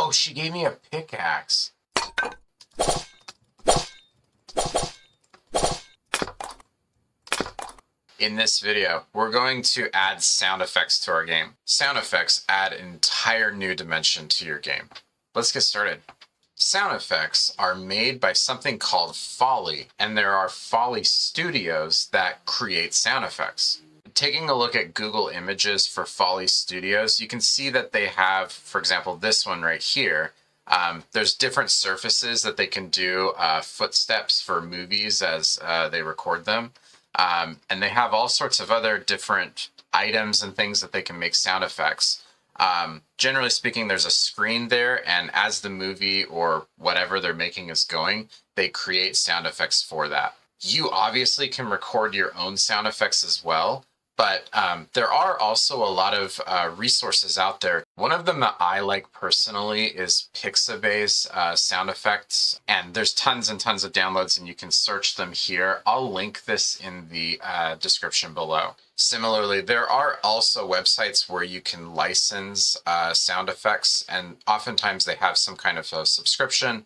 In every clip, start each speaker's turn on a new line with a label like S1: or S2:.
S1: Oh, she gave me a pickaxe. In this video, we're going to add sound effects to our game. Sound effects add an entire new dimension to your game. Let's get started. Sound effects are made by something called Foley, and there are Foley studios that create sound effects. Taking a look at Google Images for Foley Studios, you can see that they have, for example, this one right here. There's different surfaces that they can do footsteps for movies as they record them. And they have all sorts of other different items and things that they can make sound effects. Generally speaking, there's a screen there, and as the movie or whatever they're making is going, they create sound effects for that. You obviously can record your own sound effects as well, but there are also a lot of resources out there. One of them that I like personally is Pixabay's sound effects, and there's tons and tons of downloads, and you can search them here. I'll link this in the description below. Similarly, there are also websites where you can license sound effects, and oftentimes they have some kind of a subscription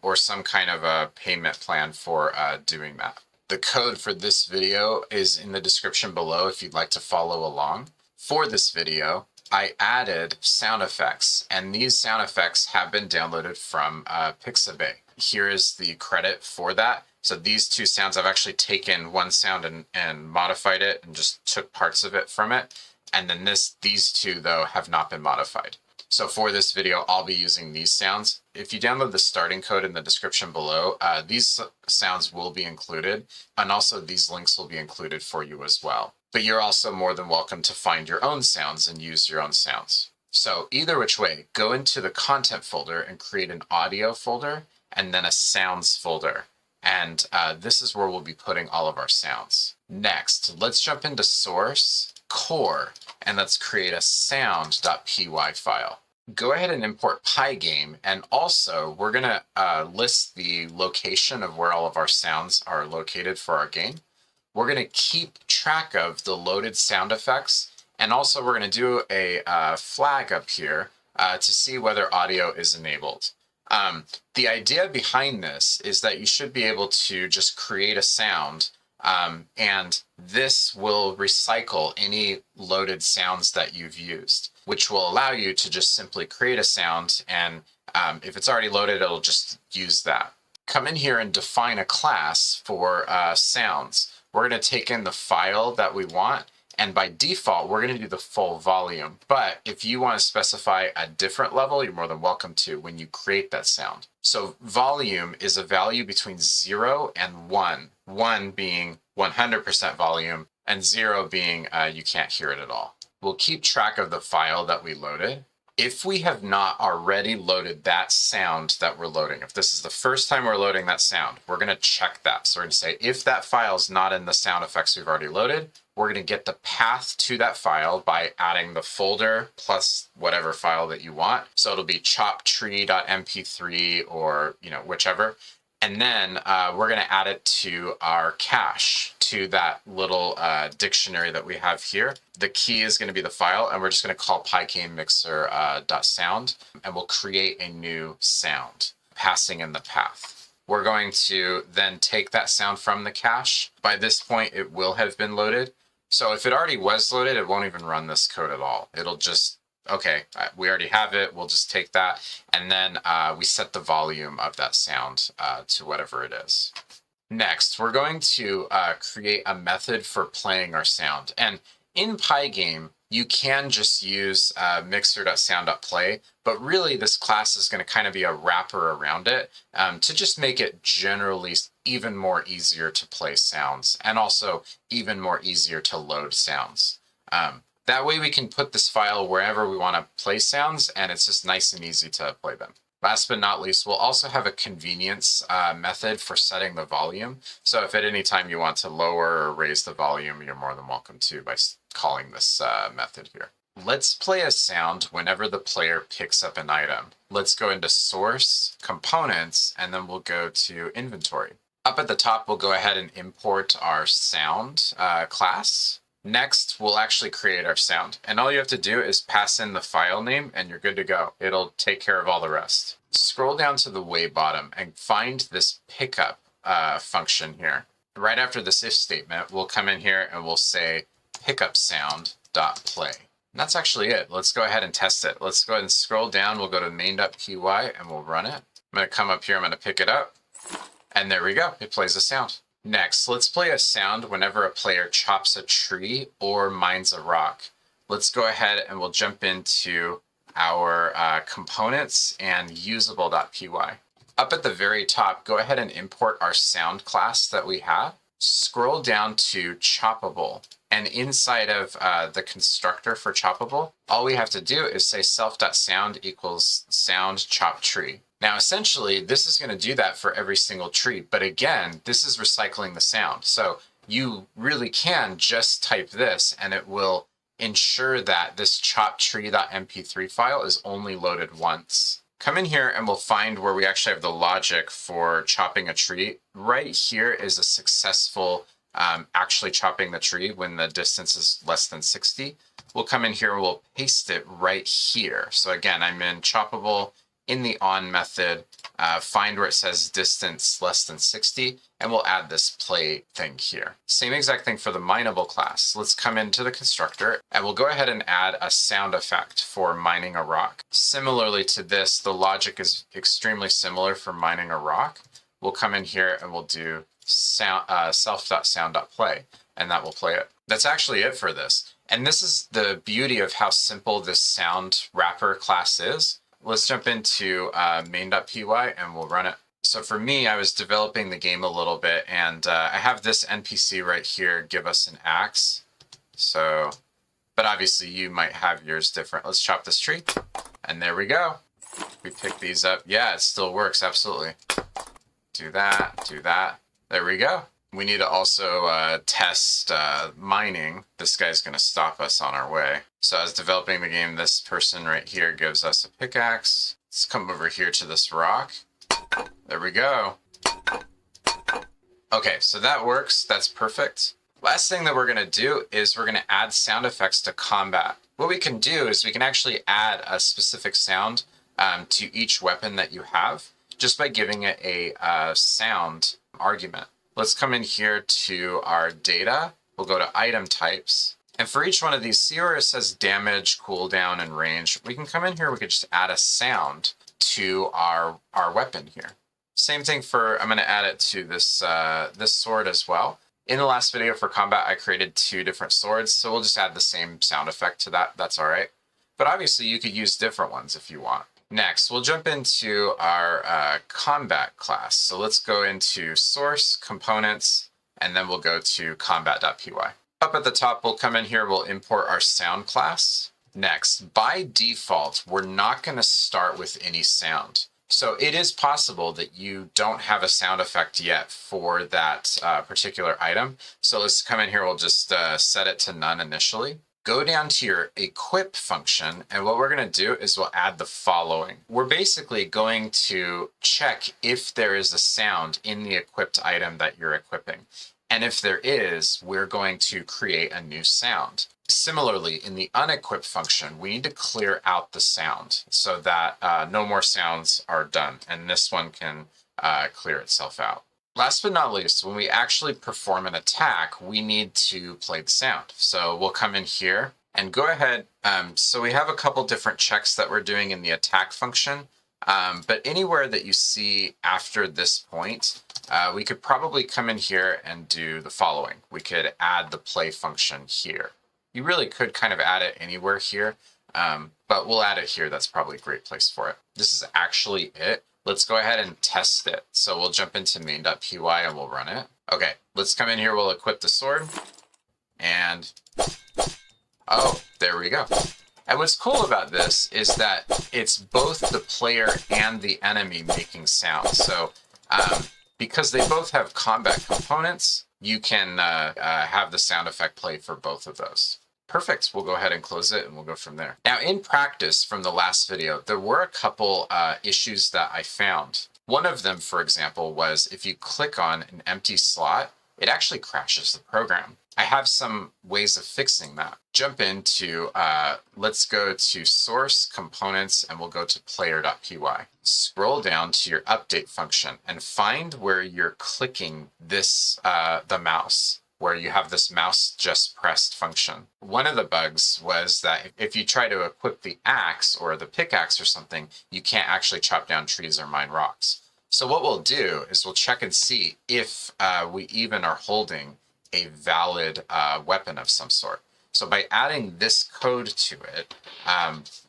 S1: or some kind of a payment plan for doing that. The code for this video is in the description below if you'd like to follow along. For this video, I added sound effects, and these sound effects have been downloaded from Pixabay. Here is the credit for that. So these two sounds, I've actually taken one sound and modified it and just took parts of it from it. And then these two, though, have not been modified. So for this video, I'll be using these sounds. If you download the starting code in the description below, these sounds will be included, and also these links will be included for you as well. But you're also more than welcome to find your own sounds and use your own sounds. So either which way, go into the content folder and create an audio folder and then a sounds folder. And this is where we'll be putting all of our sounds. Next, let's jump into source, core, and let's create a sound.py file. Go ahead and import Pygame, and also we're gonna list the location of where all of our sounds are located for our game. We're gonna keep track of the loaded sound effects, and also we're gonna do a flag up here to see whether audio is enabled. The idea behind this is that you should be able to just create a sound, and this will recycle any loaded sounds that you've used, which will allow you to just simply create a sound, and if it's already loaded, it'll just use that. Come in here and define a class for sounds. We're going to take in the file that we want, and by default, we're going to do the full volume. But if you want to specify a different level, you're more than welcome to when you create that sound. So volume is a value between 0 and 1, 1 being 100% volume, and 0 being you can't hear it at all. We'll keep track of the file that we loaded. If we have not already loaded that sound that we're loading, if this is the first time we're loading that sound, we're going to check that. So we're going to say, if that file is not in the sound effects we've already loaded, we're going to get the path to that file by adding the folder plus whatever file that you want. So it'll be choptree.mp3 or, whichever. And then we're going to add it to our cache, to that little dictionary that we have here. The key is going to be the file, and we're just going to call pygamemixer.sound, and we'll create a new sound, passing in the path. We're going to then take that sound from the cache. By this point, it will have been loaded. So if it already was loaded, it won't even run this code at all. It'll just, okay, we already have it. We'll just take that. And then we set the volume of that sound to whatever it is. Next, we're going to create a method for playing our sound. And in Pygame, you can just use mixer.sound.play, but really this class is going to kind of be a wrapper around it to just make it generally even more easier to play sounds, and also even more easier to load sounds. That way we can put this file wherever we want to play sounds, and it's just nice and easy to play them. Last but not least, we'll also have a convenience method for setting the volume. So if at any time you want to lower or raise the volume, you're more than welcome to by calling this method here. Let's play a sound whenever the player picks up an item. Let's go into Source, Components, and then we'll go to Inventory. Up at the top, we'll go ahead and import our sound class. Next, we'll actually create our sound. And all you have to do is pass in the file name and you're good to go. It'll take care of all the rest. Scroll down to the way bottom and find this pickup function here. Right after this if statement, we'll come in here and we'll say pickup sound.play. And that's actually it. Let's go ahead and test it. Let's go ahead and scroll down. We'll go to main.py and we'll run it. I'm going to come up here. I'm going to pick it up. And there we go. It plays a sound. Next, let's play a sound whenever a player chops a tree or mines a rock. Let's go ahead and we'll jump into our components and usable.py. Up at the very top, go ahead and import our sound class that we have. Scroll down to choppable. And inside of the constructor for choppable, all we have to do is say self.sound equals sound chop tree. Now, essentially, this is going to do that for every single tree. But again, this is recycling the sound. So you really can just type this and it will ensure that this choptree.mp3 file is only loaded once. Come in here and we'll find where we actually have the logic for chopping a tree. Right here is a successful actually chopping the tree when the distance is less than 60. We'll come in here and we'll paste it right here. So again, I'm in choppable. In the on method, find where it says distance less than 60, and we'll add this play thing here. Same exact thing for the mineable class. Let's come into the constructor, and we'll go ahead and add a sound effect for mining a rock. Similarly to this, the logic is extremely similar for mining a rock. We'll come in here and we'll do self.sound.play, and that will play it. That's actually it for this. And this is the beauty of how simple this sound wrapper class is. Let's jump into main.py and we'll run it. So for me, I was developing the game a little bit and I have this NPC right here give us an axe. So, but obviously you might have yours different. Let's chop this tree and there we go. We pick these up. Yeah, it still works. Absolutely. Do that, do that. There we go. We need to also test mining. This guy's going to stop us on our way. So as developing the game, this person right here gives us a pickaxe. Let's come over here to this rock. There we go. Okay, so that works. That's perfect. Last thing that we're going to do is we're going to add sound effects to combat. What we can do is we can actually add a specific sound to each weapon that you have just by giving it a sound argument. Let's come in here to our data. We'll go to item types. And for each one of these, see where it says damage, cooldown, and range. We can come in here, we could just add a sound to our weapon here. Same thing for, I'm going to add it to this, this sword as well. In the last video for combat, I created 2 different swords, so we'll just add the same sound effect to that. That's all right. But obviously, you could use different ones if you want. Next, we'll jump into our combat class. So let's go into source, components, and then we'll go to combat.py. Up at the top, we'll come in here, we'll import our sound class. Next, by default, we're not going to start with any sound. So it is possible that you don't have a sound effect yet for that particular item. So let's come in here, we'll just set it to none initially. Go down to your equip function, and what we're going to do is we'll add the following. We're basically going to check if there is a sound in the equipped item that you're equipping. And if there is, we're going to create a new sound. Similarly, in the unequip function, we need to clear out the sound so that no more sounds are done, and this one can clear itself out. Last but not least, when we actually perform an attack, we need to play the sound. So we'll come in here and go ahead. So we have a couple different checks that we're doing in the attack function, but anywhere that you see after this point, we could probably come in here and do the following. We could add the play function here. You really could kind of add it anywhere here, but we'll add it here. That's probably a great place for it. This is actually it. Let's go ahead and test it. So we'll jump into main.py and we'll run it. Okay, let's come in here. We'll equip the sword. And, oh, there we go. And what's cool about this is that it's both the player and the enemy making sound. So because they both have combat components, you can have the sound effect play for both of those. Perfect. We'll go ahead and close it and we'll go from there. Now, in practice from the last video, there were a couple issues that I found. One of them, for example, was if you click on an empty slot, it actually crashes the program. I have some ways of fixing that. Jump into, let's go to source components and we'll go to player.py. Scroll down to your update function and find where you're clicking this, the mouse, where you have this mouse just pressed function. One of the bugs was that if you try to equip the axe or the pickaxe or something, you can't actually chop down trees or mine rocks. So what we'll do is we'll check and see if we even are holding a valid weapon of some sort. So by adding this code to it,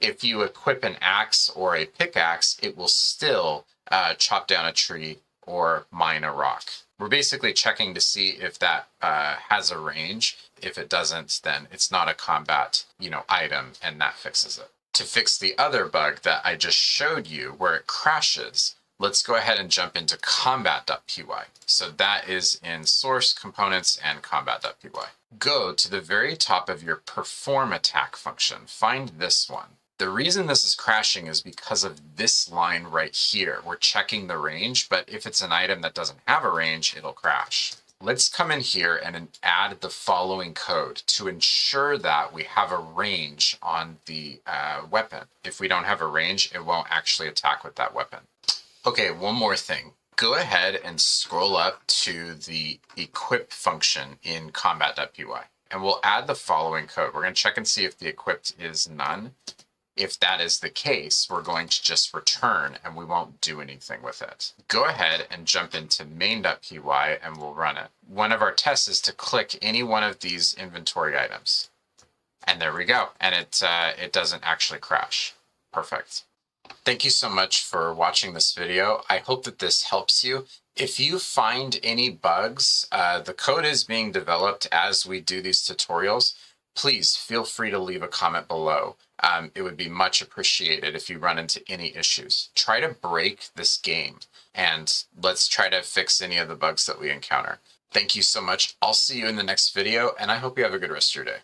S1: if you equip an axe or a pickaxe, it will still chop down a tree or mine a rock. We're basically checking to see if that has a range. If it doesn't, then it's not a combat, item, and that fixes it. To fix the other bug that I just showed you where it crashes, let's go ahead and jump into combat.py. So that is in source components and combat.py. Go to the very top of your perform attack function. Find this one. The reason this is crashing is because of this line right here. We're checking the range, but if it's an item that doesn't have a range, it'll crash. Let's come in here and add the following code to ensure that we have a range on the weapon. If we don't have a range, it won't actually attack with that weapon. Okay, one more thing. Go ahead and scroll up to the equip function in combat.py, and we'll add the following code. We're going to check and see if the equipped is none. If that is the case, we're going to just return and we won't do anything with it. Go ahead and jump into main.py and we'll run it. One of our tests is to click any one of these inventory items. And there we go. And it doesn't actually crash. Perfect. Thank you so much for watching this video. I hope that this helps you. If you find any bugs, the code is being developed as we do these tutorials. Please feel free to leave a comment below. It would be much appreciated if you run into any issues. Try to break this game and let's try to fix any of the bugs that we encounter. Thank you so much. I'll see you in the next video and I hope you have a good rest of your day.